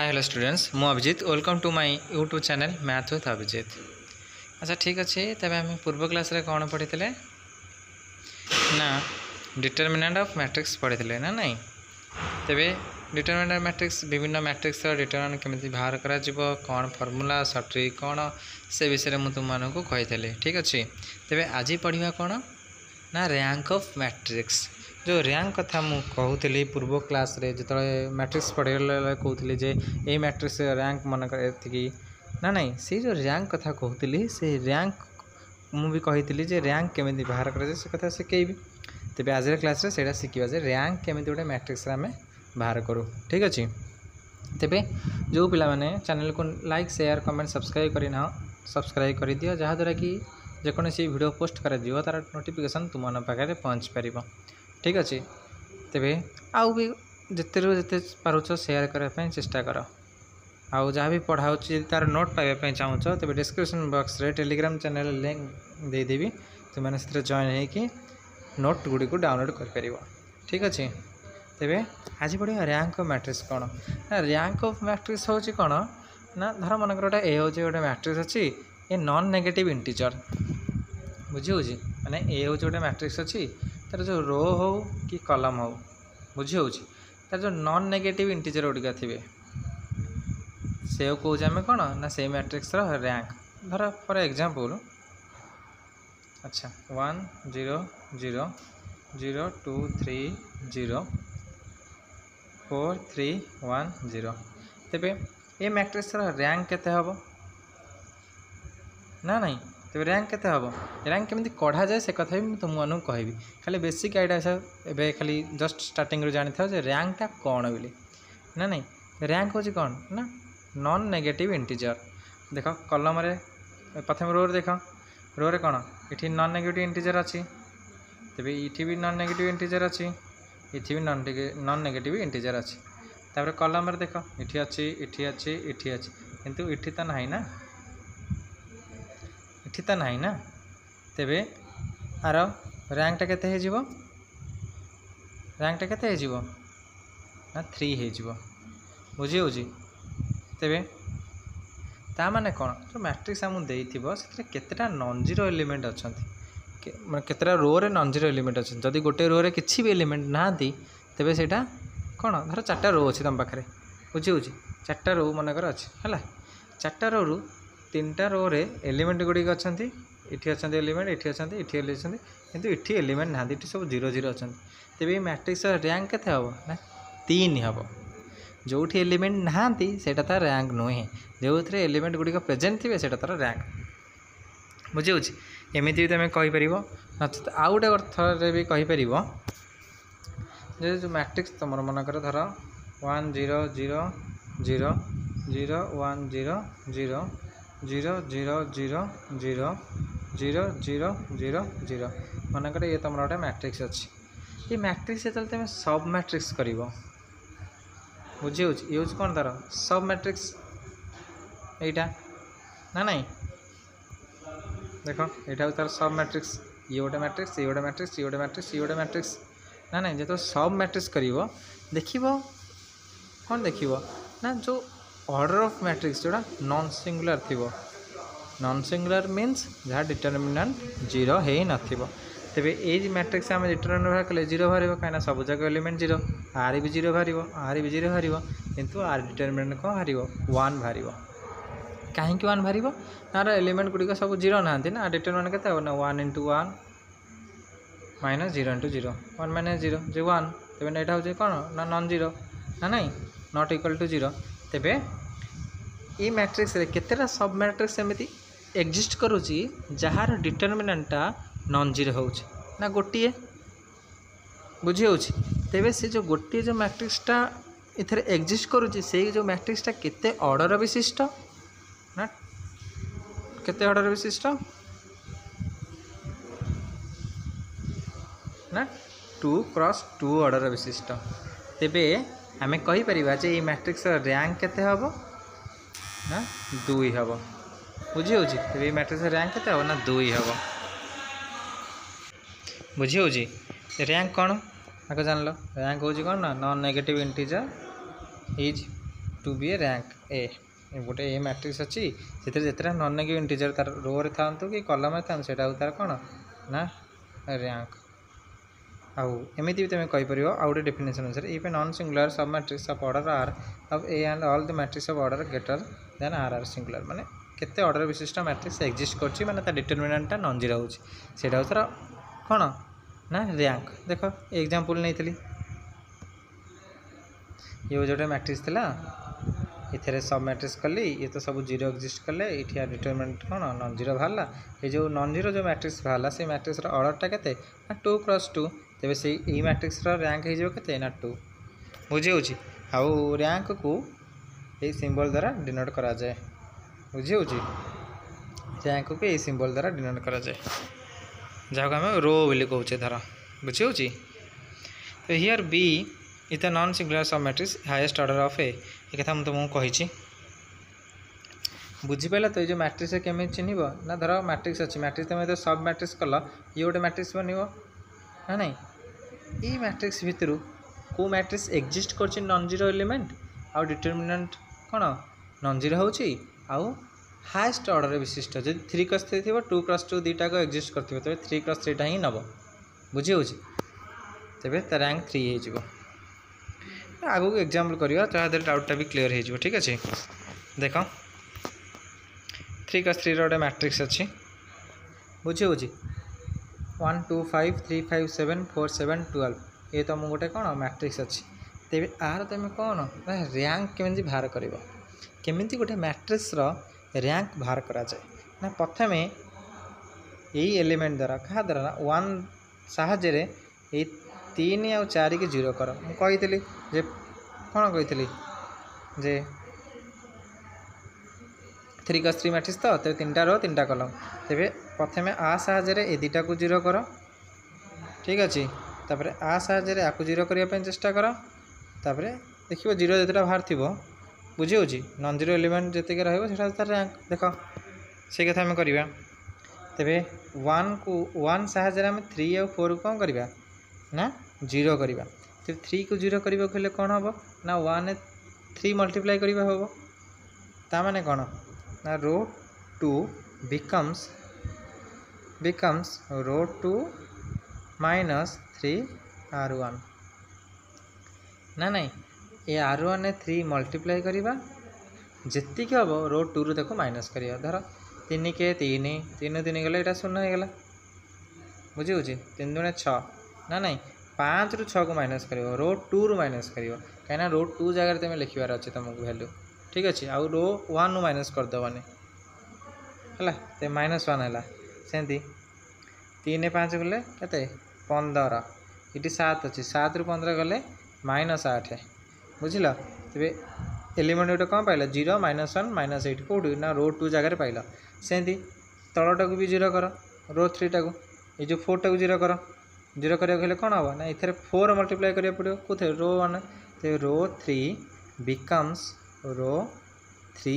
Hello students मु Abhijit welcome to my YouTube channel math with Abhijit. अच्छा ठीक अच्छे तेज आम पूर्व क्लास रे कौन पढ़ी ना डिटरमिनेंट ऑफ मैट्रिक्स पढ़ी ना नहीं तेरे डिटरमिनेंट ऑफ मैट्रिक्स विभिन्न मैट्रिक्स डिटरमिनेंट केमिति बाहर करा जिवो कौन फॉर्मूला सट्रिक कौन से विषय में तुमको कही ठीक अच्छे तेरे आज पढ़ा कौन ना रैंक ऑफ मैट्रिक्स जो रैंक कथा मु कहूली पूर्व क्लास रे जो मैट्रिक्स पढ़ेगा कहूली जे ये मैट्रिक्स रैंक मन एति ना नहीं से जो रैंक कथा कहूली से रैंक मुझे कही जे रैंक केमी बाहर कर से कथा शिखेबी तेज आज क्लास रे सेटा शिखा जे रैंक केमी गोटे मैट्रिक्स आम बाहर करूँ ठीक अच्छे तेरे जो पिला माने चैनल को लाइक शेयर कमेंट सब्सक्राइब करना सब्सक्राइब कर दियो जहाँद्वारा कि जेकोसी वीडियो पोस्ट कर तार नोटिफिकेशन तुम पाखे पहुँच पार ठीक अच्छे तेरे आउ भी जिते जिते पारुच शेयर करने चेष्टा कर आउ जहाँ भी पढ़ाऊँ तार नोट पाइबा चाहूँ तेरे डिस्क्रिप्शन बॉक्स रे टेलीग्राम चैनल लिंक देदेवी तुमने से जॉइन होकि नोट गुड़ी को डाउनलोड कर ठीक अच्छे तेरे आज पढ़िया रैंक ऑफ मैट्रिक्स कौन ना रैंक ऑफ मैट्रिक्स हूँ कौन ना धर मनकर गोटे ए हूँ गोटे मैट्रिक्स अच्छी ए नॉन नेगेटिव इंटीजर बुझी हो माने ए हूँ गोटे मैट्रिक्स अच्छी तार जो रो हो कि कलम हो बुझी हो तार जो नॉन नेगेटिव इंटीजर गुड़िका थे से कौच आम कौन ना से मैट्रिक्स रैंक धर फॉर एग्जांपल अच्छा 1 0 0 0 2 3 0 4 3 1 0 तेरे ये मैट्रिक्स रैंक केते हबो ना नहीं तेरे रैंक केते हबो रैंक केमिति कढ़ा जाए से कथा भी तुमको कहबी खाली बेसिक आइडिया एबे खाली जस्ट स्टार्टिंग रू जानी था जे रैंकटा कौन बोली ना नहीं रैंक होची कौन ना नॉन नेगेटिव इंटीजर देख कलम रे प्रथम रो देख रो रे कौन इठी नॉन नेगेटिव इंटीजर अच्छी तेरे इठी भी नॉन नेगेटिव इंटीजर अच्छी इठी भी नॉन नेगेटिव इंटीजर अच्छी तापर कलम रे देख इठी अच्छी इठी अच्छी इठी अच्छी किंतु इठी तो नहीं ना इठी तो नहीं ना तेरे आर रैंकटा केते हे जीवो रैंकटा केते हे जीवो ना 3 हो बुझी हो तेरे ता माने कौन जो मैट्रिक्स आम देइथिबो से केतेटा नॉन जीरो एलिमेंट अच्छा केतेटा रो रे नॉन जीरो एलिमेंट अच्छा जदि गोटे रो रे किसी भी एलिमेंट ना तेरे सेटा कौन धर 4टा रो अच्छी तुम पाखे बुझी हो 4टा रो मनकर अच्छी है 4टा रो रु 3टा रो रे एलिमेंट गुड़िक अच्छा इठी अच्छा एलिमेंट इठी अच्छा इठी अच्छा किंतु इठी एलिमेंट ना इठी सब 0 0 अच्छा तेरे ये मैट्रिक्स रैंक केते हबो ना 3 हबो जो एलिमेंट ना तार रैंक नुहे जो थे एलिमेंट गुड़िक प्रेजेंट थे से तार रैंक बुझी हो एमती भी तुम कहीपर नचेत आउ गोटे अर्थर भी कहीपर जो मैट्रिक्स तुम मनकर धर 1 0 0 0 0 1 0 0 0 0 0 0 0 0 0 0 मनकर ये तुम गोटे मैट्रिक्स अच्छी ये मैट्रिक्स जो तुम सब मैट्रिक्स कर बुझी हो यूज कौन तार सब मैट्रिक्स एटा ना नहीं देख यहाँ तार सब मैट्रिक्स ये गोटे मैट्रिक्स ये गोटे मैट्रिक्स ये गोटे मैट्रिक्स ये गोटे मैट्रिक्स ना नहीं जो सब मैट्रिक्स कर देख कौन देख ना जो ऑर्डर ऑफ मैट्रिक्स जोड़ा नॉन सिंगुलर थी नॉन सिंगुलर मीन्स जहाँ डिटरमिनेंट 0 है न तेरे ये मैट्रिक्स आम डिटरमिनेंट बाहर कले 0 बाहर कहीं सब जगह एलिमेंट 0 आर भी 0 बाहर आर भी 0 बाहर किंतु आर डिटरमिनेंट कौन बाहर 1 बाहर कहीं 1 बाहर तार एलिमेंट गुड़िक सब 0 ना डिटरमिनेंट केते हो ना 1 × 1 माइनस 0 × 0 1 माइनस 0 जो 1 तेरे यहाँ हूँ कौन ना नॉन जीरो ना नहीं नॉट इक्वल टू 0 तेरे ये मैट्रिक्स रे केतेटा सब मैट्रिक्स एमती एग्जिस्ट करुच्ची जार डिटरमिनेंटा नॉन जीरो हो ना गोटे बुझी हो तेरे से जो गोटे जो मैट्रिक्सटा इधर एग्जिस्ट करुच्ची से जो मैट्रिक्सटा केते ऑर्डर विशिष्ट ना केते ऑर्डर विशिष्ट ना 2 × 2 ऑर्डर विशिष्ट तेरे आम कहीपर ये मैट्रिक्स रैंक केते हबो ना 2 हम बुझी हो तेरे मैट्रिक्स रैंक केते हबो ना 2 हम बुझी हो रैंक कौन आगे जान लो रैंक हूँ कौन ना non negative integer is to be a rank ए गोटे ए मैट्रिक्स अच्छी से जितना नन नेगेटिव इंटीजर तार रो रे था कि कलम रे था सेटा तार कौन ना रैंक आउ एमती भी तुम कहीपर आउ गोटे डेफिनेशन अनुसार if a non singular sub matrix of order r of A and all the matrix of order greater than r are singular माने केते ऑर्डर विशिष्ट मैट्रिक्स एक्जिस्ट करछि माने ता डिटरमिनेंट नॉन जीरो होछि सेटा तार कौन ना रैंक देख एग्जांपल नहीं ये जो मैट्रिक्स थिला इथे सब मैट्रिक्स कली ये तो सब जीरो एक्जिस्ट कले ये डिटरमिनेंट कौन नॉन जीरो बाहर ये जो नॉन जीरो जो मैट्रिक्स बाहर से मैट्रिक्स ऑर्डरटा केते ना 2x2 तेरे से ई मैट्रिक्स रैंक हो ना 2 बुझी हो आउ रैंक को ये सिंबल द्वारा डिनोट करा जाए बुझी हो रैंक को ये सिंबल द्वारा डिनोट करा जाए जहाँ आम रो बोली कहूचे धर बुझी हो तो here B is the non singular sub matrix highest order of A कथा मुझे तुमको कही बुझीपाल तो ये जो मैट्रिक्स केमी चिन्ह ना धर मैट्रिक्स अच्छी मैट्रिक्स तुम सब मैट्रिक्स कल ये गोटे मैट्रिक्स बनव ना नहीं ये मैट्रिक्स भितर को मैट्रिक्स एक्जिस्ट कर नॉन जीरो एलिमेंट आउ डिटरमिनेंट कौन नॉन जीरो हो हाईएस्ट ऑर्डर विशिष्ट जब 3x3 थी 2x2 दुटा को एक्जिस्ट करते तेज 3x3 ही नब बुझी हो तेरे रैंक 3 हो आगू एग्जाम्पल करवा जहाँ डाउटा भी क्लीयर हो ठीक अच्छे देख 3x3 रोटे मैट्रिक्स अच्छी बुझी हो 1 2 5 3 5 7 4 7 12 ये तुम गोटे कौन मैट्रिक्स अच्छी तेरे आर तुम कौन रैंक केमी बाहर कर केमी गोटे मैट्रिक्स रैंक बाहर करा जाए ना प्रथम यही एलिमेंट द्वारा क्या द्वारा ना 1 साहाଯ୍य ये 3 आउ 4 की 0 कर मुझे जे कौन कही जे 3x3 मैट्रिक्स तो तेरे 3टा रो 3टा कलम तेरे प्रथम आ साहाଯ୍य ये 2टा को 0 कर ठीक अच्छे तापर आ साहाଯ୍य आपको 0 करने चेष्टा कर तापर देखिए 0 जो बाहर थी बुझी हो नॉन जीरो एलिमेंट जितके रहा रैंक देख से कथा आम करवा तेरे 1 को 1 साहाଯ୍य आम 3 और 4 को कौन करवा ना 0 करवा तेरे 3 को 0 करने कौन हम ना 1 3 मल्टीप्लाई करवा हम ता माने कौन ना रो 2 बिकम्स रो 2 माइनस 3 r1 ना नहीं ये r1 ने 3 मल्टीप्लाई करवा जी हम रो 2 रु देखो माइनस करवा धर 3 के 3 3 3 गला यहाँ 0 हो गला बुझी हो 3 दूने 6 ना नहीं 5 रु 6 को माइनस कर रो 2 रु माइनस कर कहीं रो 2 जगह तुम लिखार अच्छे तुमको वैल्यू ठीक अच्छे आउ रो 1 रु माइनस करदेवनी है तो -1 है सेमती 3 5 गले के 15 ये 7 अच्छी 7 रु 15 गले -8 बुझल तेरे एलिमेंट गोटे कौन पाइल 0 -1 -8 कौटी ना रो 2 जगह पाइल सेमती तलटा को भी 0 कर रो 3 टाक ये जो 4 टाक 0 कर 0 करने कौन हम ना इधर 4 मल्टीप्लाई करा पड़ो कौन रो 1 तो रो 3 becomes row 3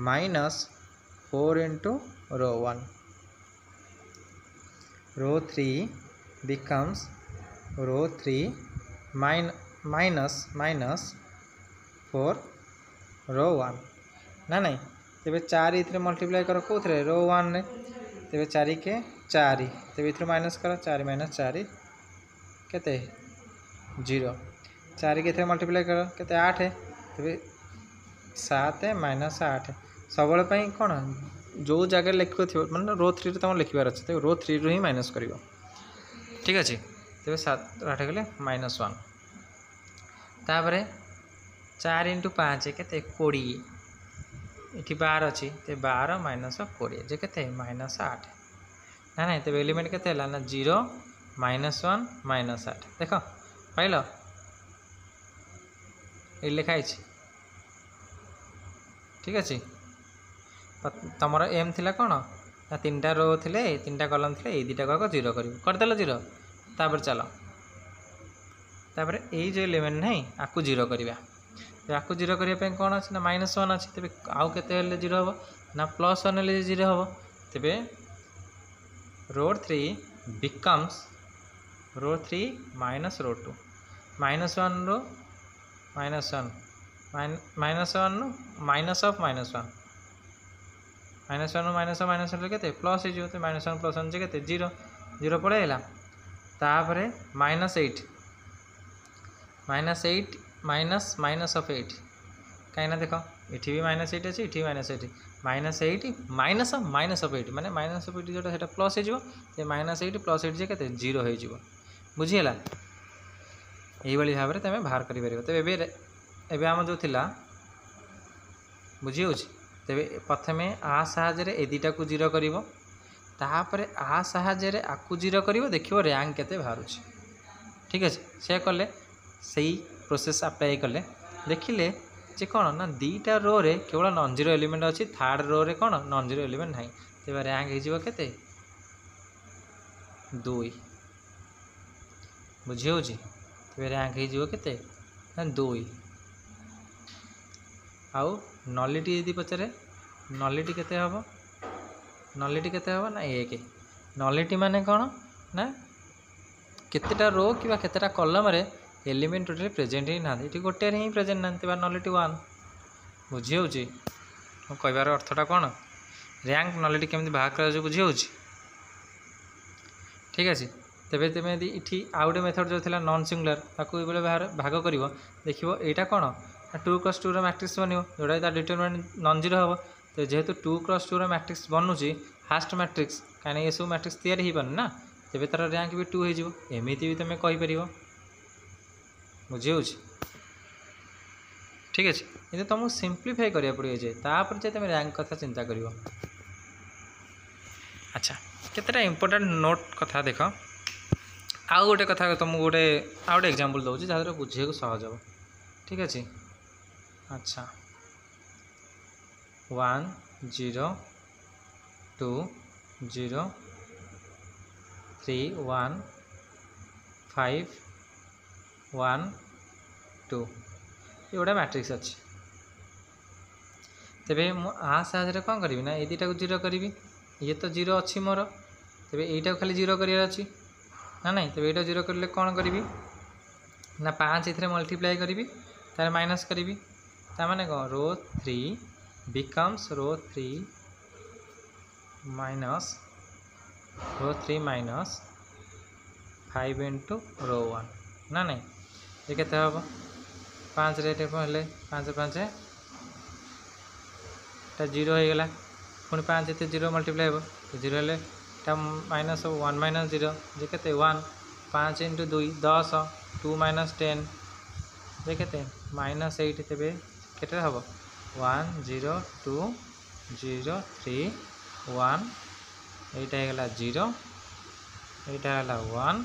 minus 4 into rho 1 रो 3 बिकम्स रो 3 माइनस 4 रो 1 ना नहीं तेरे 4 इधर मल्टीप्लाई कर कौन रो 1 ने तेरे 4 के 4 तेरे इधर माइनस कर 4 - 4 के 0 4 के इधर मल्टीप्लाई कर के 8 तेरे 7 - 8 सब कौन जो जगह लिख मैंने रो 3 तुम लिखार अच्छे तो रो 3 रु ही माइनस कर ठीक अच्छे तेरे 7 8 गले -1 तापर 4 × 5 के 20 ये 12 अच्छी तो 12 - 20 जे के -8 ना नहीं तेरे एलिमेंट के ना 0 -1 -8 देख पाइल ये लिखाई ठीक अच्छे तुम एम थी कौन ना 3टा रो थे 3टा कलम थे ये 2टा को 0 करदेल 0 तापर चल तापर यही जो एलिमेंट नहीं आपको 0 करवा आपको 0 करने कौन अच्छे ना -1 अच्छे तेरे आउ के 0 हम ना +1 हेल्ले 0 हम तेरे row 3 becomes row 3 minus row 2 -1 row -1 -1 minus of -1 -1 minus of minus के प्लस हो तो -1 + 1 के 0 0 पड़ेगा तापर -8 माइनस माइनस ऑफ 8 कहीं देख ये भी -8 अच्छे ये -8 -8 माइनस ऑफ 8 माने माइनस ऑफ 8 जोटा है प्लस हो -8 + 8 के 0 हो बुझीगला यही भाव में तुम बाहर कर तेज एवं आम जो थिला बुझी हो तेरे प्रथम आ साहाଯ୍य ए दुटा को 0 कर आ साहाଯ୍य आकु 0 कर देखो रैंक केते बाहर ठीक अच्छे से कले से प्रोसेस अप्लाई कले देखिले जे कौन ना दीटा रो रे केवल नॉन जीरो एलिमेंट अच्छी थर्ड रो रे कौन नॉन जीरो एलिमेंट ना तेज रैंक हो केते 2 बुझी हो तेज रैंक हो केते 2 आउ नलिटी यदि पचारे नलिटी केते हबो नलिटी केते हबो ना 1 नलिटी माने कौन ना केतेटा रो कि केतेटा कॉलम रे एलिमेंट टोटली प्रेजेंट ही ना ये गोटे ही प्रेजेंट ना नलिटी 1 बुझी हो कहबार अर्थटा कौन रैंक नलिटी केमती बाहर कर बुझी हो ठीक अच्छे तेरे तुम यदि ये आउ गए मेथड जो था नॉन सिंगुलर ताकू ये बाहर भाग कर देखो यहाँ कौन 2 क्रॉस 2 मैट्रिक्स बन जोटा तार डिटरमिनेंट नॉन जीरो हम तो जेहेतु 2 क्रॉस 2 मैट्रिक्स बनूची फास्ट मैट्रिक्स कहीं ये सब मैट्रिक्स तैयारी हो पारे ना तेरे तार रैंक भी 2 होमती भी तुम कहीपर बुझी हो ठीक अच्छे ये तुमको सिंप्लीफाई करा पड़े तापर जे तुम रैंक कथा चिंता कर अच्छा केतेटा इंपोर्टेंट नोट कथा देख आउ गोटे कथा तुमको गोटे आउ गोटे एग्जांपल दूसरी जहाँ बुझे सहज हो ठीक अच्छे अच्छा 1 0 2 0 3 1 5 1 2 ये गोटे मैट्रिक्स अच्छी तेरे आ साहय कौन करी ना ये दुटा को 0 करी ये तो 0 अच्छी मोर तेरे यहीटा खाली 0 कर ना नहीं तेरे यहाँ 0 कर कौन करी ना 5 इथे मल्टीप्लाई करी तार माइनस करी ताने कौन रो 3 becomes row 3 minus 5 into rho 1 ना नहीं ये केते हम 5 रेट हेल्ले 5 5 0 हो गला पुणी 5 इतने 0 मल्टीप्लाई हम 0 हेल्ले माइनस 1 माइनस 0 जे के 1 5 इंटू 2 10 2 माइनस 10 जे के -8 तेरे केटे हम 1 0 2 0 3 1 यहाँ 0 यहाँ 1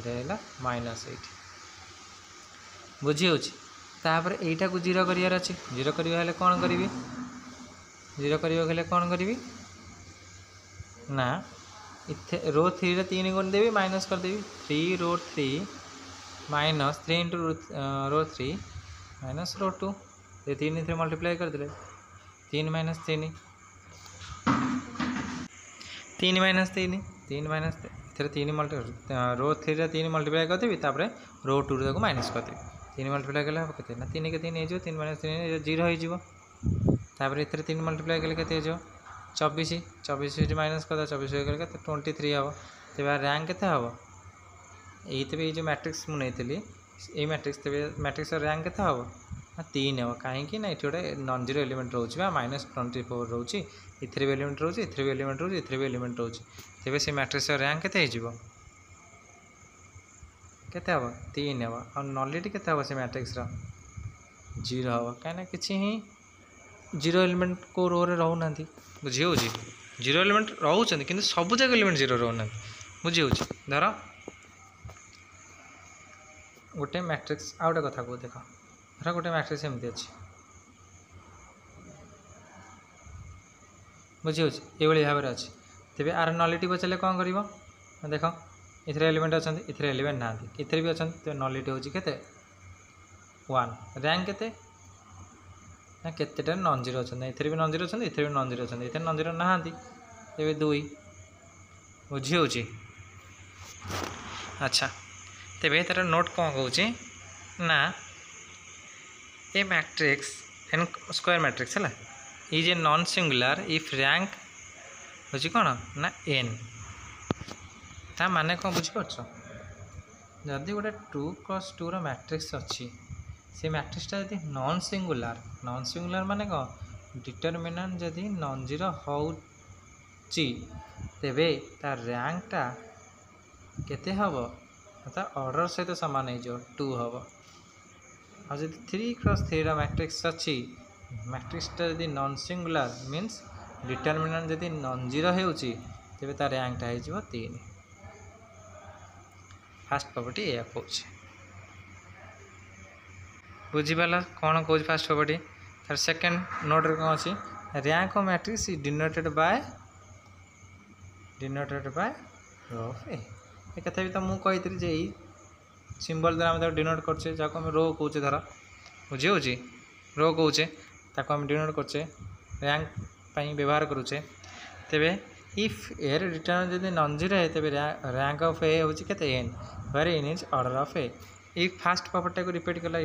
यहाँ -8 बुझी हो तापर यहीटा को 0 करार अच्छे 0 कर कौन करी 0 कर कौन करी ना इथे रो 3 रे 3 गुण देवी माइनस करदेवी 3 रो 3 minus 3 into rho 3 minus row 2 ये 3 इथे मल्टीप्लाई कर दे 3 माइनस 3 3 माइनस 3 3 माइनस इथे 3 रो 3 रे 3 मल्टीप्लाई करदेवी तापर रो 2 रे माइनस करदेवी 3 मल्टीप्लाई कले हम केते ना 3 के 3 हो 3 माइनस 3 0 हो तापर इथे 3 मल्टीप्लाई कले केते हो 24 24 माइनस कर 24 हो गए 23 हम तेज रैंक के हम ये जो मैट्रिक्स मुझे ये मैट्रिक्स तेज मैट्रिक्स रैंक के हम 3 हम कहीं ना ये गोटे नॉन जीरो एलिमेंट रोचे -24 रोचे इथे भी एलिमेंट रोचे इथे भी एलिमेंट रोचे इथे भी एलिमेंट रोचे तेज से मैट्रिक्स रैंक के केते हम 3 हम और नलिटी के हम से मैट्रिक्स 0 हम कहीं किसी ही जीरो एलिमेंट को रो रे रहू ना बुझी हो जीरो एलिमेंट रोचे कि सब जगह एलिमेंट 0 रोना बुझी हो धर गोटे मैट्रिक्स आ गए कथा को देख धर गोटे मैट्रिक्स एमती अच्छे बुझी हो ये भाव में अच्छे तेज आर नलिटी पचारे कौन कर देख इथे एलिमेंट अच्छा इथे एलिमेंट ना इथे भी अच्छा तो नलिटी हूँ के 1 रैंक केते ना केतेटा नॉन जीरो अच्छा इथे भी नॉन जीरो अच्छा इथे भी नॉन जीरो अच्छा इथे नॉन जीरो ना तेरे 2 बुझी हो अच्छा तेरे तार नोट कौन कौच ना ए मैट्रिक्स एन स्क्वायर मैट्रिक्स है is a non singular if rank हूँ कौन ना एन ता माने कौन बुझीपार जदि गोटे 2x2 मैट्रिक्स अच्छी से मैट्रिक्सटा जदि नॉन सिंगुलर माने कौन डिटरमिनेंट जदि नॉन जीरो होची तेबे तार रैंकटा केते हबो अर्थात ऑर्डर सहित सामान हो 2 हबो और जब 3x3 मैट्रिक्स अच्छी मैट्रिक्सटा जदि नॉन सिंगुलर मीन्स डिटरमिनेंट जदि नॉन जीरो होची तेबे तार रैंकटा हो 3 फास्ट प्रॉपर्टी या कौच बुझीपाला कौन कौच फास्ट प्रॉपर्टी तार सेकेंड नोट रे कौन अच्छी rank of matrix is denoted by rho of A कथा भी तो मुझे कही जे सिंबल द्वारा आम डिनोट करचे जहाँ आम रो कौचे धर बुझी हो रो कौचे ताको आम डिनोट करचे रैंक पाई व्यवहार करुचे तेबे इफ एर रिटर्न जब नॉन जीरो है तेबे रैंक ऑफ ए हूँ के N where N is order of a fast property को रिपीट कला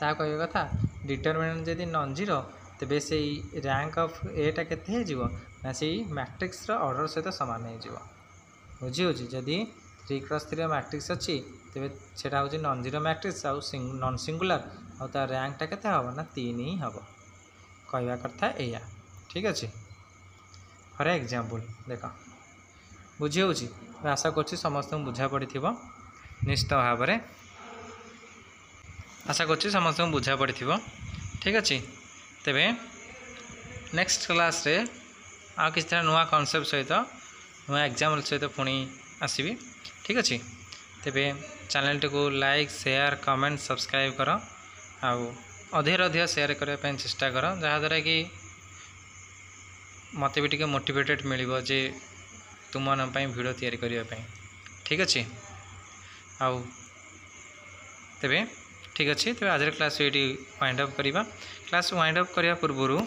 ता कह कथा डिटरमिनेंट जब नॉन जीरो तेबे से रैंक ऑफ एटा केते ना से मैट्रिक्स ऑर्डर सहित सामान हो बुझी हो जदि 3x3 मैट्रिक्स अच्छी तेबे सेटा हूँ नॉन जीरो मैट्रिक्स आउ नॉन सिंगुलर आउ तार रैंकटा केते हबो ना 3 ही हबो कहवा कथा एया ठीक अच्छे फॉर एग्जांपल देख बुझी हो आशा कर समस्त बुझा पड़ी निश्चित भाव में आशा कर समस्त बुझा पड़ी ठीक अच्छे तेबे नेक्स्ट क्लास रे आ किसी तरह नुआ कॉन्सेप्ट सहित नुआ एग्जाम्पल सहित पुणी आसबि ठीक अच्छे तेबे चैनल टी को लाइक शेयर कमेंट सब्सक्राइब कर अधिक शेयर करने चेष्टा कर जहाँद्वारा कि मत भी मोटिवेटेड मिल जे तुम भिडियो तैयारी करने ठीक अच्छे आउ तेबे ठीक अच्छे तेज आज क्लास ये वाइंड अप करवा क्लास वाइंड अप करने पूर्व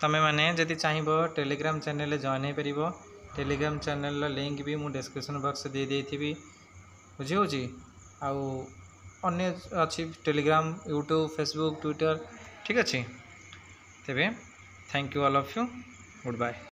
तमें मैंने जदि चाहिए टेलीग्राम चैनल जॉइन हो पार टेलीग्राम चैनल लिंक भी मुझे डिस्क्रिप्शन बॉक्स दे देथिबी बुझी हो अन्य अच्छी टेलीग्राम यूट्यूब फेसबुक ट्विटर ठीक अच्छे तेबे thank you all of you good bye.